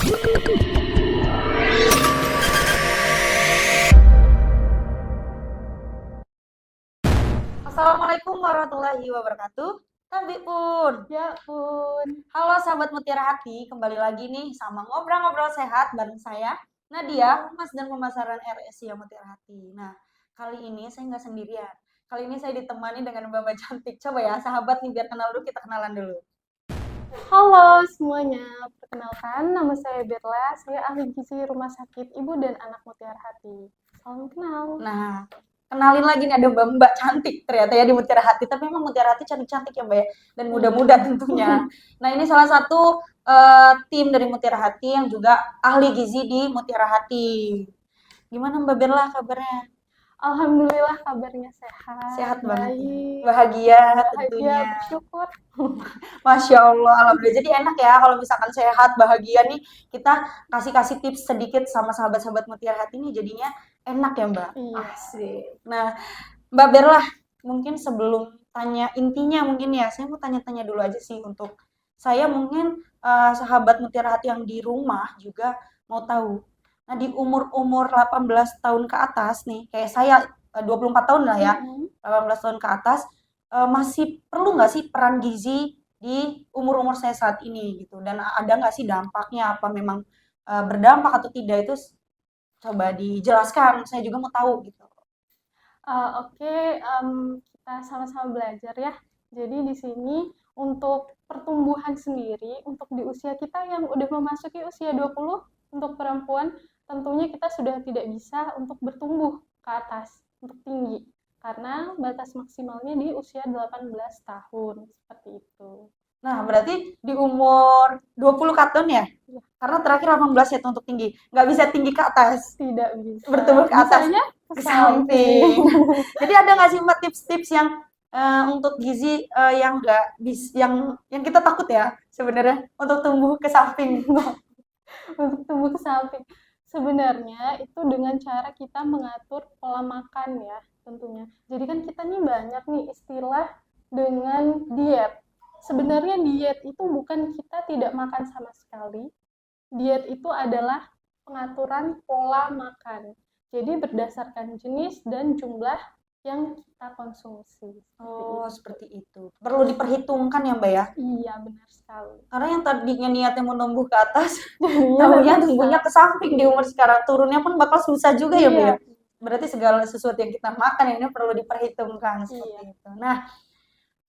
Assalamualaikum warahmatullahi wabarakatuh. Tabi pun. Ya pun. Halo sahabat Mutiara Hati, kembali lagi nih sama ngobrol-ngobrol sehat bareng saya Nadia, Humas dan Pemasaran RSI Mutiara Hati. Nah, kali ini saya nggak sendirian. Kali ini saya ditemani dengan Mbak cantik. Coba ya sahabat nih biar kenal dulu, kita kenalan dulu. Halo semuanya, perkenalkan nama saya Berla, saya ahli gizi Rumah Sakit Ibu dan Anak Mutiara Hati. Salam kenal. Nah, kenalin lagi nih ada Mbak cantik ternyata ya di Mutiara Hati. Tapi memang Mutiara Hati cantik-cantik ya Mbak ya, dan muda-muda tentunya. Nah, ini salah satu tim dari Mutiara Hati yang juga ahli gizi di Mutiara Hati. Gimana Mbak Berla kabarnya? Alhamdulillah kabarnya sehat. Sehat banget ya. Baik. Bahagia Bahagia, tentunya. bersyukur. Masya Allah, alhamdulillah. Jadi enak ya kalau misalkan sehat, bahagia nih, kita kasih-kasih tips sedikit sama sahabat-sahabat Mutiara Hati nih, jadinya enak ya Mbak. Iya. Asik. Nah, Mbak Berlah, mungkin sebelum tanya intinya mungkin ya, saya mau tanya-tanya dulu aja sih untuk saya mungkin sahabat Mutiara Hati yang di rumah juga mau tahu. Nah, di umur-umur 18 tahun ke atas nih, kayak saya 24 tahun lah ya, 18 tahun ke atas, masih perlu nggak sih peran gizi di umur-umur saya saat ini gitu? Dan ada nggak sih dampaknya? Apa memang berdampak atau tidak itu coba dijelaskan. Saya juga mau tahu gitu. Oke, kita sama-sama belajar ya. Jadi di sini untuk pertumbuhan sendiri, untuk di usia kita yang udah memasuki usia 20, untuk perempuan, tentunya kita sudah tidak bisa untuk bertumbuh ke atas, untuk tinggi. Karena batas maksimalnya di usia 18 tahun, seperti itu. Nah, berarti di umur 20 tahun ya? Ya, Karena terakhir 18 ya untuk tinggi. Nggak bisa tinggi ke atas, tidak bisa. bertumbuh ke atas, Bisanya ke samping. samping. Jadi ada nggak sih Mbak tips-tips yang untuk gizi yang nggak yang kita takut ya sebenarnya untuk tumbuh ke samping? Untuk tumbuh ke samping. Sebenarnya itu dengan cara kita mengatur pola makan ya tentunya. Jadi kan kita nih banyak nih istilah dengan diet. Sebenarnya diet itu bukan kita tidak makan sama sekali. Diet itu adalah pengaturan pola makan. Jadi berdasarkan jenis dan jumlah yang kita konsumsi. Oh, seperti itu. Perlu diperhitungkan ya Mbak ya? Iya, benar sekali. Karena yang tadinya niatnya mau tumbuh ke atas, Iya, tahunya bisa. tumbuhnya ke samping di umur sekarang. Turunnya pun bakal susah juga ya Mbak Iya, ya? Berarti segala sesuatu yang kita makan ini perlu diperhitungkan iya. seperti itu. Nah,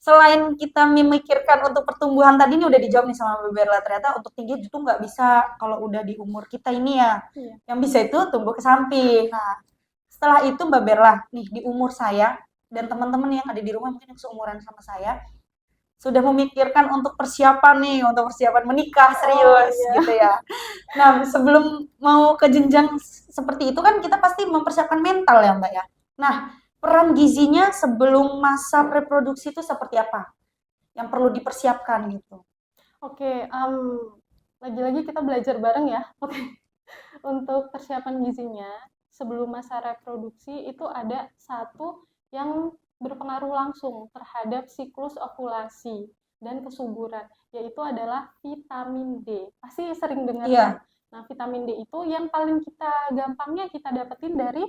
selain kita memikirkan untuk pertumbuhan tadi ini udah dijawab nih sama Mbak Berla, ternyata untuk tinggi itu nggak bisa kalau udah di umur kita ini ya. Iya. Yang bisa itu tumbuh ke samping. Nah, setelah itu Mbak Berla, nih di umur saya dan teman-teman yang ada di rumah mungkin yang seumuran sama saya, sudah memikirkan untuk persiapan nih, untuk persiapan menikah serius Iya. gitu ya. Nah, sebelum mau ke jenjang seperti itu kan kita pasti mempersiapkan mental ya Mbak ya. Nah, peran gizinya sebelum masa reproduksi itu seperti apa? Yang perlu dipersiapkan gitu. Oke, lagi-lagi kita belajar bareng ya. Oke. Untuk persiapan gizinya, sebelum masa reproduksi itu ada satu yang berpengaruh langsung terhadap siklus ovulasi dan kesuburan, yaitu adalah vitamin D. Pasti sering dengar ya. Iya. Nah, vitamin D itu yang paling kita gampangnya kita dapetin dari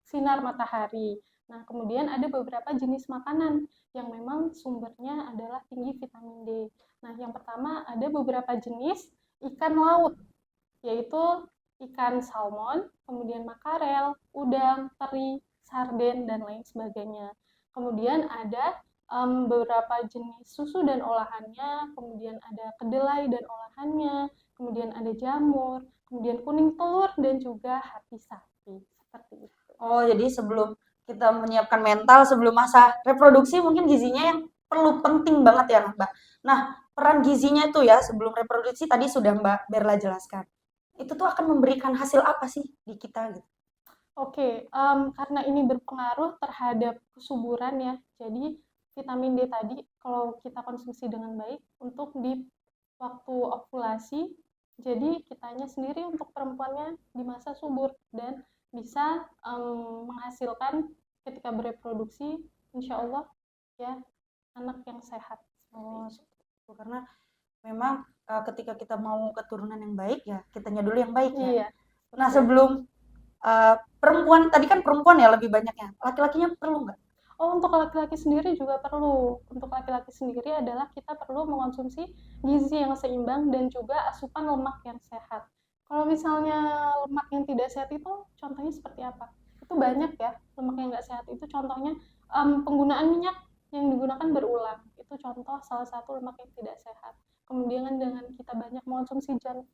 sinar matahari. Nah, kemudian ada beberapa jenis makanan yang memang sumbernya adalah tinggi vitamin D. Nah, yang pertama ada beberapa jenis ikan laut, yaitu ikan salmon, kemudian makarel, udang, teri, sarden, dan lain sebagainya. Kemudian ada beberapa jenis susu dan olahannya, kemudian ada kedelai dan olahannya, kemudian ada jamur, kemudian kuning telur, dan juga hati sapi. Seperti itu. Oh, jadi sebelum kita menyiapkan mental sebelum masa reproduksi mungkin gizinya yang perlu penting banget ya Mbak. Nah, peran gizinya itu ya sebelum reproduksi tadi sudah Mbak Berla jelaskan. Itu tuh akan memberikan hasil apa sih di kita gitu? Oke, karena ini berpengaruh terhadap kesuburan ya, jadi vitamin D tadi kalau kita konsumsi dengan baik untuk di waktu ovulasi, jadi kitanya sendiri untuk perempuannya di masa subur dan bisa menghasilkan ketika bereproduksi, insya Allah ya anak yang sehat. Oh, seperti itu. Karena memang ketika kita mau keturunan yang baik ya kitanya dulu yang baik ya. Iya, Nah, betul. sebelum perempuan tadi kan perempuan ya lebih banyaknya. Laki-lakinya perlu nggak? Oh, untuk laki-laki sendiri juga perlu. Untuk laki-laki sendiri adalah kita perlu mengonsumsi gizi yang seimbang dan juga asupan lemak yang sehat. Kalau misalnya lemak yang tidak sehat itu contohnya seperti apa? Itu banyak ya, lemak yang nggak sehat itu contohnya penggunaan minyak yang digunakan berulang. Itu contoh salah satu lemak yang tidak sehat. Kemudian dengan kita banyak mengonsumsi junk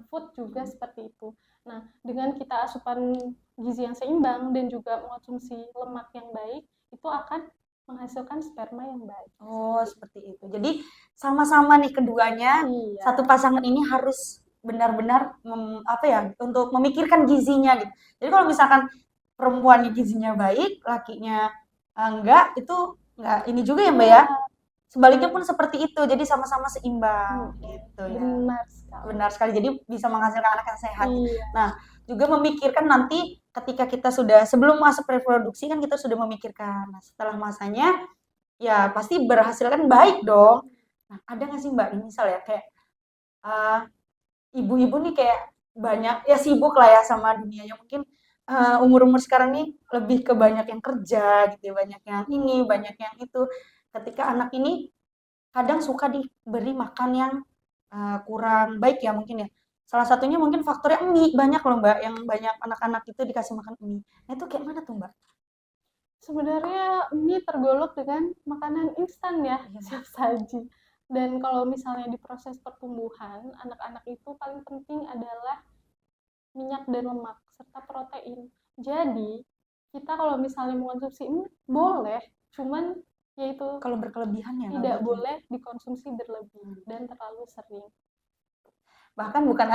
food juga seperti itu. Nah, dengan kita asupan gizi yang seimbang dan juga mengonsumsi lemak yang baik, itu akan menghasilkan sperma yang baik. Oh, seperti itu. Jadi sama-sama nih keduanya, Iya, satu pasangan ini harus benar-benar apa ya, untuk memikirkan gizinya gitu. Jadi kalau misalkan perempuannya gizinya baik, lakinya enggak, itu enggak ini juga ya, Mbak ya. iya, Sebaliknya pun seperti itu. Jadi sama-sama seimbang gitu ya. benar sekali. Benar sekali. Jadi bisa menghasilkan anak yang sehat. Iya, Nah, juga memikirkan nanti ketika kita sudah sebelum masuk reproduksi kan kita sudah memikirkan. Nah, setelah masanya ya pasti berhasil kan baik dong. Nah, ada nggak sih Mbak, misal ya kayak uh, ibu-ibu nih kayak banyak ya sibuk lah ya sama dunianya mungkin umur-umur sekarang nih lebih ke banyak yang kerja gitu ya, banyak yang ini, banyak yang itu. Ketika anak ini kadang suka diberi makan yang kurang baik ya mungkin ya. Salah satunya mungkin faktornya mie, banyak loh Mbak yang banyak anak-anak itu dikasih makan mie. Nah, itu kayak mana tuh Mbak? sebenarnya mie tergolong dengan makanan instan ya, Iya, siap saji. Dan kalau misalnya di proses pertumbuhan, anak-anak itu paling penting adalah minyak dan lemak serta protein. Jadi, kita kalau misalnya mengonsumsi mie boleh, cuman yaitu kalau berkelebihan ya nggak tidak baik ya. boleh dikonsumsi berlebih dan terlalu sering. Bahkan bukan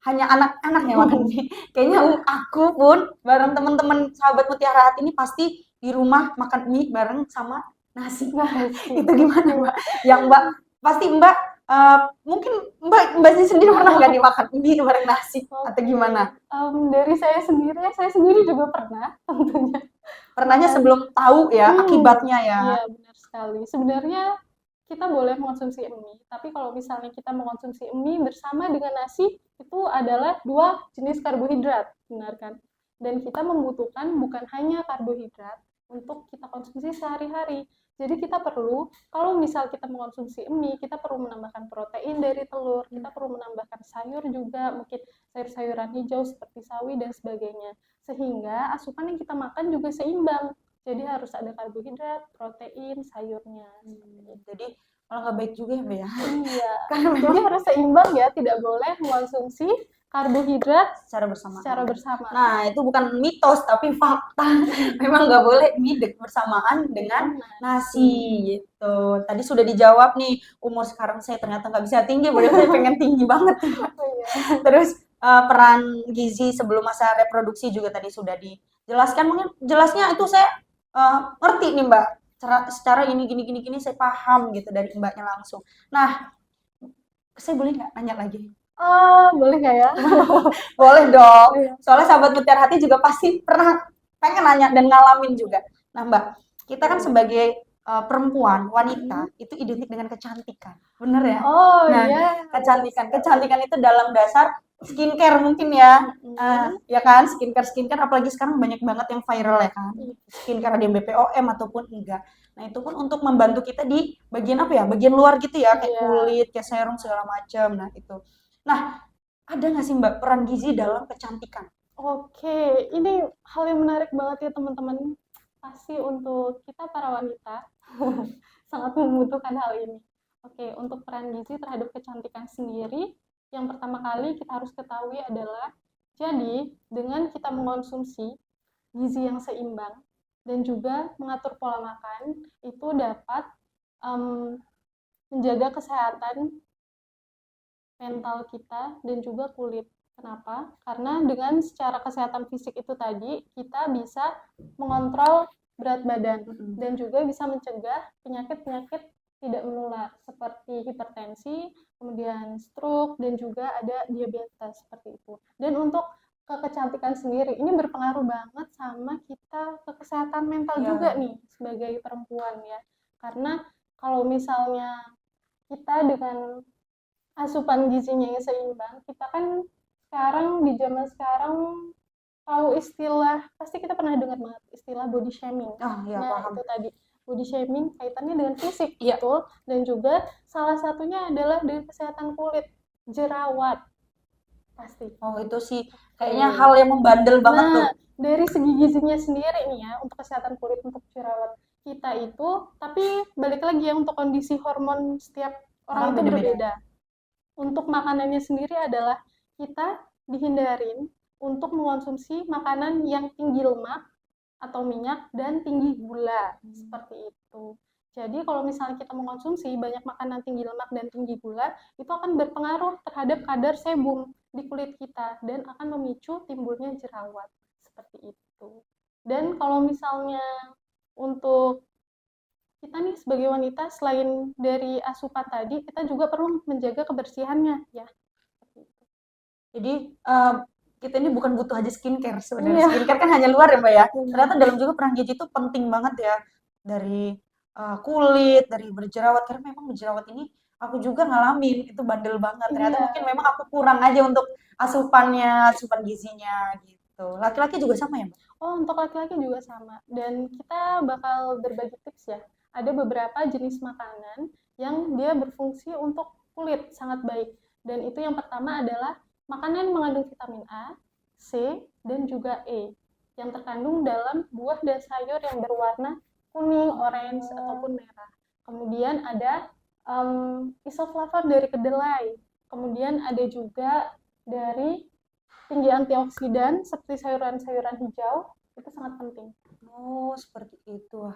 hanya anak-anak yang makan mie. Kayaknya aku pun bareng teman-teman sahabat Mutiara Hati ini pasti di rumah makan mie bareng sama nasi. Nasi. Itu gimana Mbak? Yang Mbak pasti Mbak mungkin Mbak sendiri pernah nggak dimakan mie bareng nasi atau gimana? Dari saya sendiri juga pernah tentunya. Pernahnya Makan. sebelum tahu ya Hmm, akibatnya ya. iya benar sekali. Sebenarnya kita boleh mengonsumsi mie, tapi kalau misalnya kita mengonsumsi mie bersama dengan nasi, itu adalah dua jenis karbohidrat, benar kan? Dan kita membutuhkan bukan hanya karbohidrat untuk kita konsumsi sehari-hari. Jadi kita perlu, kalau misal kita mengonsumsi mie, kita perlu menambahkan protein dari telur, kita perlu menambahkan sayur juga, mungkin sayur-sayuran hijau seperti sawi dan sebagainya. Sehingga asupan yang kita makan juga seimbang. Jadi harus ada karbohidrat, protein, sayurnya. Jadi malah nggak baik juga ya Mbak ya. Iya. Karena Jadi memang harus seimbang ya, tidak boleh mengonsumsi karbohidrat secara bersamaan. secara bersamaan. Nah, itu bukan mitos tapi fakta. Memang nggak boleh mie bersamaan dengan nasi gitu. Tadi sudah dijawab nih, umur sekarang saya ternyata nggak bisa tinggi, padahal saya pengen tinggi banget. Oh, iya. Terus peran gizi sebelum masa reproduksi juga tadi sudah dijelaskan. Mungkin jelasnya itu saya ngerti nih Mbak. Secara ini gini saya paham gitu dari Mbaknya langsung. Nah, saya boleh nggak nanya lagi? Boleh nggak ya? Boleh dong. Oh, iya. Soalnya sahabat Mutiara Hati juga pasti pernah pengen nanya dan ngalamin juga. Nah, Mbak, kita kan sebagai perempuan, wanita, itu identik dengan kecantikan. Bener ya? Oh Nah, iya. kecantikan itu dalam dasar skincare mungkin ya. Ya kan, skincare apalagi sekarang banyak banget yang viral ya kan. Skincare ada yang BPOM ataupun enggak. Nah, itu pun untuk membantu kita di bagian apa ya? Bagian luar gitu ya, kayak Iya. kulit, kayak serum segala macam. Nah, itu. Nah, ada nggak sih Mbak peran gizi dalam kecantikan? Oke, ini hal yang menarik banget ya teman-teman. Pasti untuk kita para wanita sangat membutuhkan hal ini. Oke, untuk peran gizi terhadap kecantikan sendiri, yang pertama kali kita harus ketahui adalah, jadi dengan kita mengonsumsi gizi yang seimbang dan juga mengatur pola makan, itu dapat menjaga kesehatan mental kita dan juga kulit. Kenapa? Karena dengan secara kesehatan fisik itu tadi, kita bisa mengontrol berat badan dan juga bisa mencegah penyakit-penyakit tidak menular seperti hipertensi, kemudian stroke, dan juga ada diabetes seperti itu. Dan untuk kecantikan sendiri, ini berpengaruh banget sama kita ke kesehatan mental juga nih sebagai perempuan ya. Karena kalau misalnya kita dengan asupan gizinya yang seimbang, kita kan sekarang di zaman sekarang tahu istilah, pasti kita pernah dengar banget istilah body shaming. Oh iya, Nah, paham. itu tadi body shaming kaitannya dengan fisik, Iya. betul. Dan juga salah satunya adalah dari kesehatan kulit, jerawat pasti. Oh, itu sih kayaknya hal yang membandel banget tuh. Nah, dari segi gizinya sendiri nih ya, untuk kesehatan kulit, untuk jerawat kita itu, tapi balik lagi ya, untuk kondisi hormon setiap orang Orang itu beda-beda. berbeda. Untuk makanannya sendiri adalah kita dihindarin untuk mengonsumsi makanan yang tinggi lemak atau minyak dan tinggi gula, seperti itu. Jadi kalau misalnya kita mengkonsumsi banyak makanan tinggi lemak dan tinggi gula, itu akan berpengaruh terhadap kadar sebum di kulit kita dan akan memicu timbulnya jerawat, seperti itu. Dan kalau misalnya untuk kita nih sebagai wanita, selain dari asupan tadi, kita juga perlu menjaga kebersihannya ya. Jadi kita ini bukan butuh aja skincare sebenarnya. Iya. Skincare kan hanya luar ya, Mbak ya. Benar. Ternyata dalam juga peran gizi itu penting banget ya. Dari kulit, dari berjerawat. Karena memang berjerawat ini aku juga ngalamin, itu bandel banget. Ternyata Iya. mungkin memang aku kurang aja untuk asupannya, asupan gizinya gitu. Laki-laki juga sama ya, Mbak? Oh, untuk laki-laki juga sama. Dan kita bakal berbagi tips ya. Ada beberapa jenis makanan yang dia berfungsi untuk kulit sangat baik. Dan itu yang pertama adalah makanan mengandung vitamin A, C, dan juga E yang terkandung dalam buah dan sayur yang berwarna kuning, orange, ataupun merah. Kemudian ada isoflavon dari kedelai. Kemudian ada juga dari tinggi antioksidan seperti sayuran-sayuran hijau, itu sangat penting. Oh, seperti itu. Wah,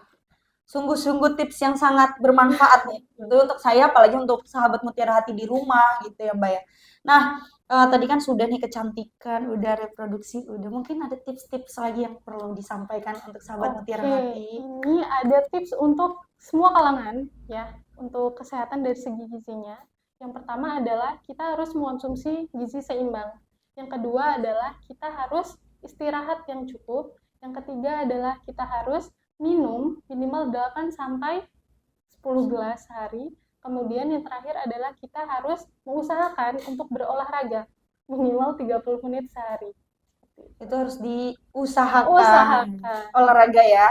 sungguh-sungguh tips yang sangat bermanfaat nih. Itu untuk saya, apalagi untuk sahabat Mutiara Hati di rumah gitu ya, Mbak ya. Nah, tadi kan sudah nih kecantikan, udah reproduksi, udah mungkin ada tips-tips lagi yang perlu disampaikan untuk sahabat Mutiara Oke, Hati. ini ada tips untuk semua kalangan ya, untuk kesehatan dari segi gizinya. Yang pertama adalah kita harus mengonsumsi gizi seimbang. Yang kedua adalah kita harus istirahat yang cukup. Yang ketiga adalah kita harus minum minimal 8 sampai 10 gelas sehari. Kemudian yang terakhir adalah kita harus mengusahakan untuk berolahraga minimal 30 menit sehari. Itu harus diusahakan. Usahakan. Olahraga ya.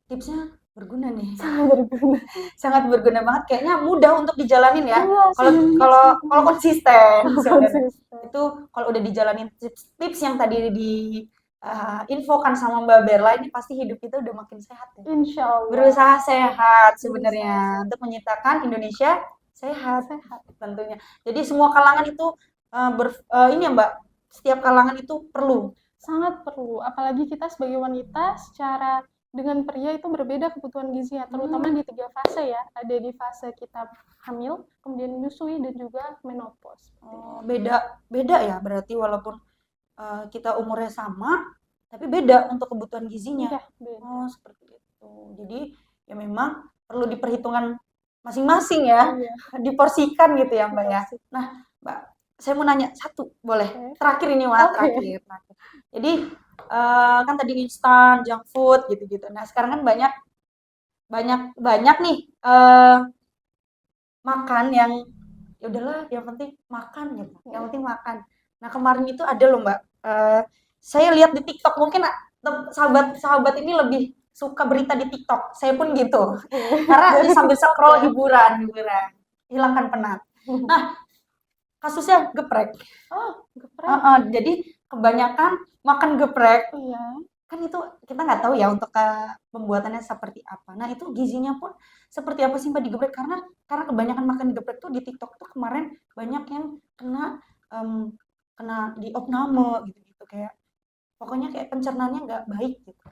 Tipsnya berguna nih. Sangat berguna. Sangat berguna banget. Kayaknya mudah untuk dijalanin ya. Iya, Kalau sih. kalau konsisten sebenarnya. Konsisten. Itu kalau udah dijalanin tips yang tadi di infokan sama Mbak Berla, ini pasti hidup kita udah makin sehat ya. Insya Allah. Berusaha sehat sebenarnya untuk menciptakan Indonesia sehat Sehat. tentunya. Jadi semua kalangan itu ini ya Mbak, setiap kalangan itu perlu. Sangat perlu, apalagi kita sebagai wanita secara dengan pria itu berbeda kebutuhan gizinya, terutama di 3 fase ya. Ada di fase kita hamil, kemudian menyusui, dan juga menopause. Oh, beda ya berarti walaupun kita umurnya sama, tapi beda untuk kebutuhan gizinya. Iya, beda. Oh, seperti itu. Jadi ya memang perlu diperhitungkan masing-masing ya, Iya. diporsikan gitu ya Mbak ya. Diporsikan. Nah, Mbak, saya mau nanya satu, boleh? Oke. Terakhir ini Mbak, Oke. terakhir. Jadi kan tadi instan, junk food gitu-gitu. Nah, sekarang kan banyak nih makan yang ya udahlah, yang penting makan gitu. Yang penting makan. Nah, kemarin itu ada loh Mbak, saya lihat di TikTok, mungkin sahabat-sahabat ini lebih suka berita di TikTok. Saya pun gitu. Karena sambil scroll hiburan, hilangkan penat. Nah, kasusnya geprek. Oh, geprek. Jadi kebanyakan makan geprek. Iya. Kan itu kita nggak tahu ya untuk pembuatannya seperti apa. Nah, itu gizinya pun seperti apa sih Mbak di geprek? Karena kebanyakan makan geprek tuh di TikTok tuh kemarin banyak yang kena diopname gitu-gitu, kayak pokoknya kayak pencernaannya nggak baik gitu.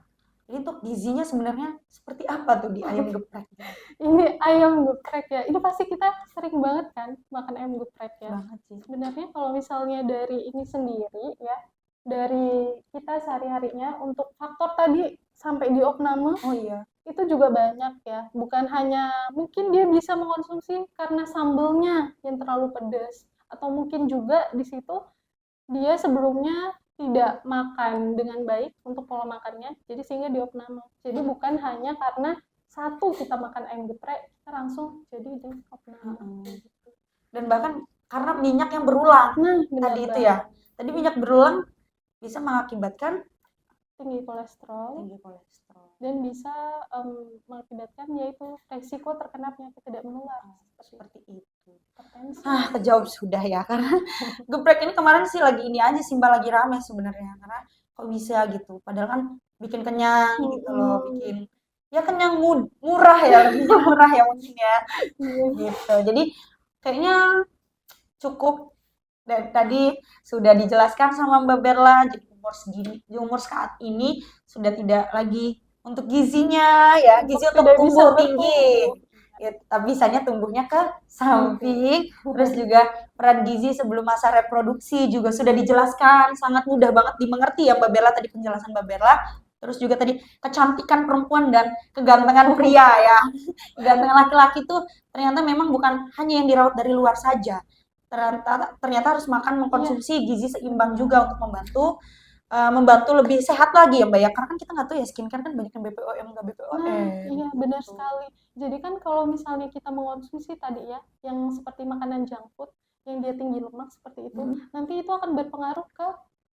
Jadi untuk gizinya sebenarnya seperti apa tuh di ayam geprek? Ini ayam geprek ya. Ini pasti kita sering banget kan makan ayam geprek ya. Banget sih. Sebenarnya kalau misalnya dari ini sendiri ya, dari kita sehari-harinya untuk faktor tadi sampai diopname, Oh iya. itu juga banyak ya. Bukan hanya mungkin dia bisa mengkonsumsi karena sambelnya yang terlalu pedas, atau mungkin juga di situ dia sebelumnya tidak makan dengan baik untuk pola makannya, jadi sehingga diopname. Jadi bukan hanya karena satu kita makan ayam geprek, kita langsung jadi deh opname. Gitu. Dan bahkan karena minyak yang berulang Nah, benar tadi itu banget. ya. Tadi minyak berulang bisa mengakibatkan Tinggi kolesterol tinggi kolesterol. dan bisa mengakibatkan yaitu resiko terkena penyakit tidak menular Seperti itu. hipertensi. Ah, terjawab sudah ya, karena geprek ini kemarin sih lagi ini aja sih Mbak, lagi rame sebenarnya, karena kok bisa gitu, padahal kan bikin kenyang gitu loh, bikin ya kenyang murah ya, lebihnya murah ya mungkin ya, gitu. Jadi kayaknya cukup dari tadi sudah dijelaskan sama Mbak Berla, jadi umur segini, di umur saat ini sudah tidak lagi untuk gizinya ya, gizi untuk tidak bisa tumbuh tinggi. bertumbuh. Ya, tapi bisanya tumbuhnya ke samping. Terus juga peran gizi sebelum masa reproduksi juga sudah dijelaskan, sangat mudah banget dimengerti ya Mbak Berla, tadi penjelasan Mbak Berla. Terus juga tadi kecantikan perempuan dan kegantengan pria ya. Kegantengan laki-laki tuh ternyata memang bukan hanya yang dirawat dari luar saja. Ternyata harus makan, mengkonsumsi gizi seimbang juga untuk membantu lebih sehat lagi ya Mbak ya, karena kan kita nggak tahu ya, skincare kan banyak yang BPOM nggak BPOM. Nah, iya benar gitu. sekali. Jadi kan kalau misalnya kita mengonsumsi tadi ya, yang seperti makanan junk food, yang dia tinggi lemak seperti itu, nanti itu akan berpengaruh ke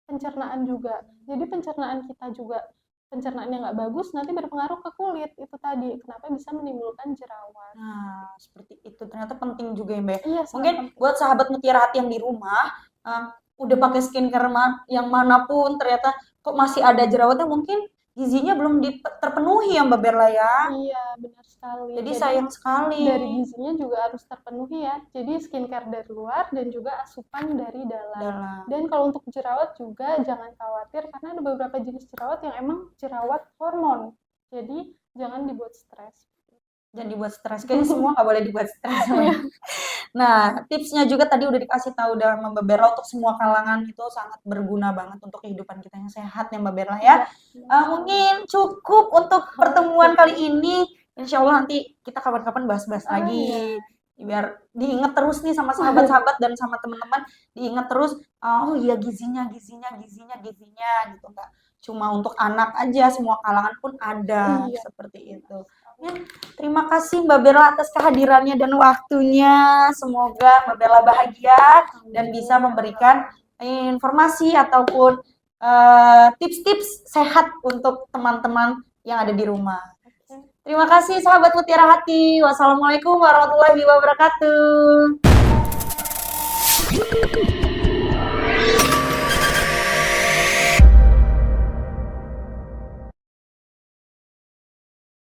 pencernaan juga. Jadi pencernaan kita juga, pencernaannya nggak bagus, nanti berpengaruh ke kulit itu tadi. Kenapa bisa menimbulkan jerawat. Nah, seperti itu. Ternyata penting juga ya Mbak. Iya, Mungkin sangat penting. buat sahabat Mutiara Hati yang di rumah, udah pakai skincare yang manapun, ternyata kok masih ada jerawatnya, mungkin gizinya belum terpenuhi ya Mbak Berla ya. Iya, benar sekali. Jadi sayang sekali. Dari gizinya juga harus terpenuhi ya. Jadi skincare dari luar dan juga asupan dari dalam. Dan kalau untuk jerawat juga jangan khawatir karena ada beberapa jenis jerawat yang emang jerawat hormon. Jadi jangan dibuat stres. Jangan dibuat stres. Kayaknya semua nggak boleh dibuat stres. Nah, tipsnya juga tadi udah dikasih tahu udah Mbak Berla, untuk semua kalangan itu sangat berguna banget untuk kehidupan kita yang sehat ya Mbak Berla ya. Mungkin cukup untuk pertemuan kali ini. Insya Allah nanti kita kapan-kapan bahas-bahas lagi. Biar diingat terus nih sama sahabat-sahabat dan sama teman-teman, diingat terus, oh iya gizinya gitu, Mbak. Cuma untuk anak aja, semua kalangan pun ada, seperti itu. Ya, terima kasih Mbak Berla atas kehadirannya dan waktunya. Semoga Mbak Berla bahagia dan bisa memberikan informasi ataupun tips-tips sehat untuk teman-teman yang ada di rumah. Terima kasih sahabat Mutiara Hati. Wassalamualaikum warahmatullahi wabarakatuh.